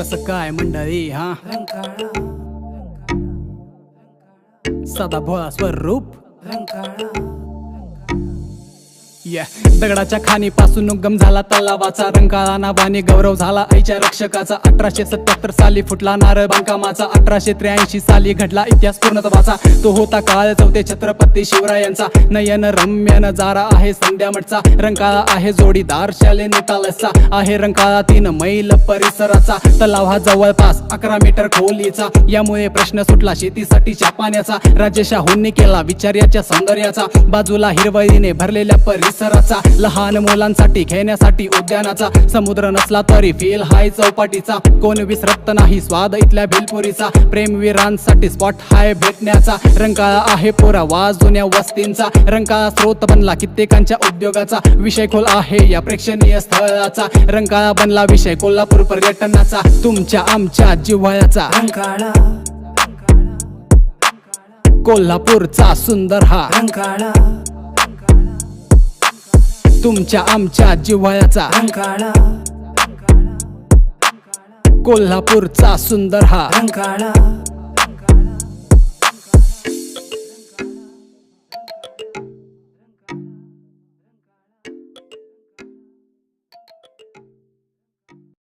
कसं काय मंडळी हा सदा भोळा स्वरूप दगडाच्या खाणीपासून उगम झाला तलावाचा, रंकाळा नावाने गौरव झाला आईच्या रक्षकाचा. 1877 साली फुटला नारळ बांधकामाचा, 1883 साली घडला इतिहास पूर्णत्वाचा. तो होता काळ चौथे छत्रपती शिवरायांचा. नयन रम्य नजारा आहे संध्यामठचा, रंकाळा आहे जोडीदार शालेने तालसा. आहे रंकाळा 3 मैल परिसराचा, तलाव हा जवळपास 11 मीटर खोलीचा. यामुळे प्रश्न सुटला शेतीसाठीच्या पाण्याचा. राजेशाहूंनी केला विचार याच्या सौंदर्याचा, बाजूला हिरवळीने भरलेल्या परिसराचा. लहान मुलांसाठी खेळण्यासाठी उद्यानाचा, समुद्र नसला तरी फील हाय चौपाटीचा. कोण विसरत नाही स्वाद इथल्या भेलपुरीचा, प्रेमवीरांसाठी स्पॉट हाय भेटण्याचा. रंकाळा आहे पुरावा जुन्या वस्तींचा, रंकाळा स्रोत बनला कित्येकांच्या उद्योगाचा. विषय खोल आहे या प्रेक्षणीय स्थळाचा, रंकाळा बनला विषय कोल्हापूर पर्यटनाचा. तुमच्या आमच्या जिव्हाळ्याचा रंकाळा, कोल्हापूरचा सुंदर हा रंकाळा. तुमच्या आमच्या जिव्हाळ्याचा रंकाळा, कोल्हापूरचा सुंदर हा रंकाळा.